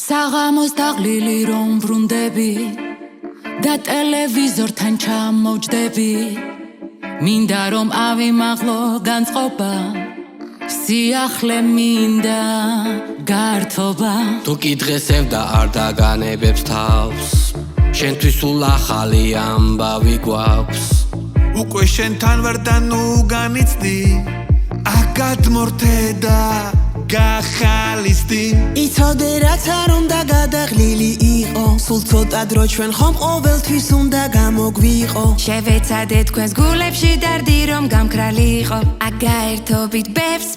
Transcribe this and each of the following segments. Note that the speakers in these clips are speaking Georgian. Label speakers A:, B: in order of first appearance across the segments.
A: საღამოს დაღლილი რომ ვრუნდები და ტელევიზორთან ჩამოვჯდები მინდა რომ ავიმაღლო განწყობა სიახლე მინდა გართობა
B: თუ კი დღესევ და არ დაგანებებს თავს შენთვის სულ ახალი ამბავი გვაქვს
C: უკვე შენთან ვარ და ნუ განიცდი აკადმორთე და გახალისდი
D: იცოდე რაც არ უნდა გადაღლილი იყო სულ ცოტა დრო ჩვენ ხომ ყოველთვის უნდა გამოგვიყო
A: შევეცადე თქვენს გულებში დარდი რომ გამქრალი იყო აგაერთობით ბევრს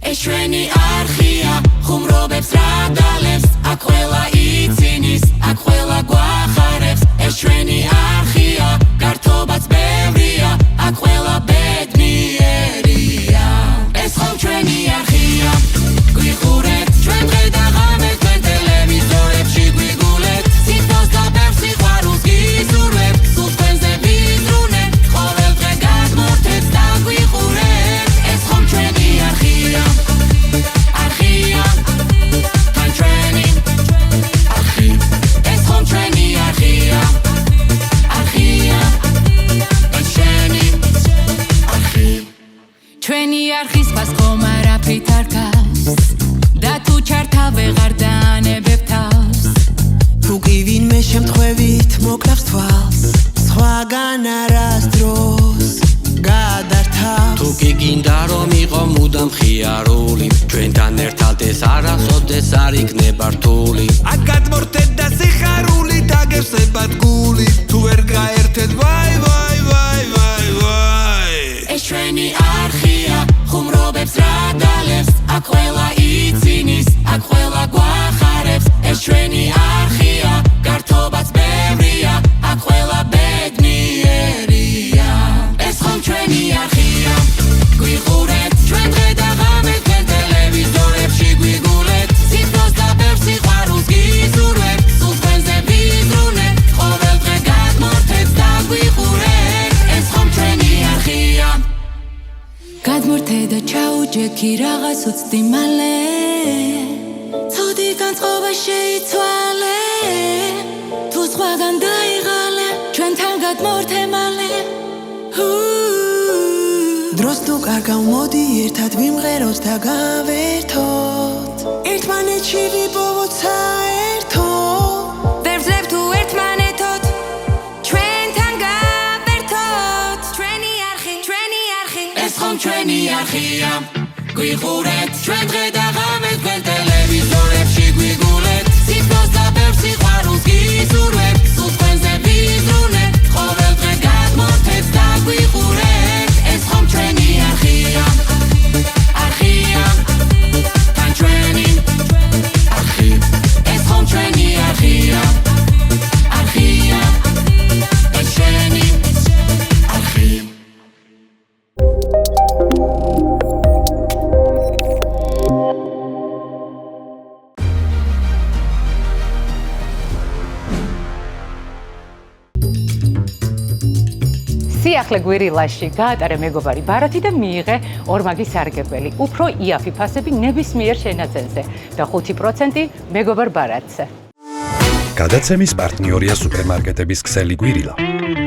A: ეს ჩვენი არხია ხუმრობებს რა დალევს აქ ყველა იცინის აქ ყველა გვახარებს ეს ჩვენი არხია გართობაც ბევრია აქ ყველა ბედნიერია ეს ხომ ჩვენი არხია გვიხურეთ ჩვენ დღე და ღამე თქვენ ტელევიზორებში გვიგულეთ სიტყვას და ბევრ სიყვარულს გიზურვებთ სულ თქვენზე ვიზრუნეთ ყოველ დღე გადმორთეთ და გვიხურეთ ეს ხომ ჩვენი არხია არხია თან ჩვენი არხი ეს ხომ ჩვენი არხია არხია ეს ჩვენი არხი ჩვენი არხის ფასკომ არაფრით არ გავს და თუ ჩართა ვეღარ დაანებებ თავს
D: თუ კი ვინმე შემთხვევით მოკრავს თვალს სხვაგან არასდროს გადართავს
B: თუ კი გინდა რომ იყო მუდამ ხიარული ჩვენთან ერთად ეს არასოდეს არ იქნება რთული
C: აკადმორთე და სიხარული დაგევსებათ გული თუ ვერ გაერთეთ ვაი
A: ეს ჩვენი არხია ხუმრობებს რა დალევს აქ ყველა იცინის აქ ყველა გვახარებს ეს ჩვენი არხია გართობაც ბევრია აქ ყველა ბედნიერია ეს ხომ ჩვენი არხია გვიხურეთ ჩვენ დღე და ღამე თქვენ ტელევიზორებში გვიგულეთ სიტყვას და ბევრ სიყვარულს გიზურვებთ სულ თქვენზე ვიზრუნეთ ყოველ დღე გადმორთეთ და გვიხურეთ ეს ხომ ჩვენი არხია გადმორთე და ჩაუჯექი რაღაც უცდი მალე ცუდი განწყობა შეიცვალე თუ სხვაგან დაიღალე ჩვენთან გადმორთე მალე
D: დროს თუ კარგავ მოდი ერთად ვიმღეროთ და გავერთოთ ერთმანეთში ვიპოვოთ საერთო
A: ვერ ვძლებ თუ ერთმანეთოთ ჩვენთან გავერთოთ ჩვენი არხი ეს ხომ ჩვენი არხია გვიხურეთ ჩვენ დღე და ღამე თქვენ ტელევიზორებში გვიგულეთ სიტყვას და ბევრ სიყვარულს გიზურვებთ სულ თქვენზე ვიზრუნეთ ყოველ დღე გადმორთეთ და გვიხურეთ ეს ხომ ჩვენი არხია არხია თან ჩვენი არხი ეს ხომ ჩვენი არხია არხია ეს ჩვენი არხი
E: სიახლე გვირილაში გაატარე მეგობარი ბარათი და მიიღე ორმაგი სარგებელი. უფრო იაფი ფასები ნებისმიერ შენაძენზე და 5% მეგობარ ბარათზე.
F: გადაცემის პარტნიორია სუპერმარკეტების ქსელი გვირილა.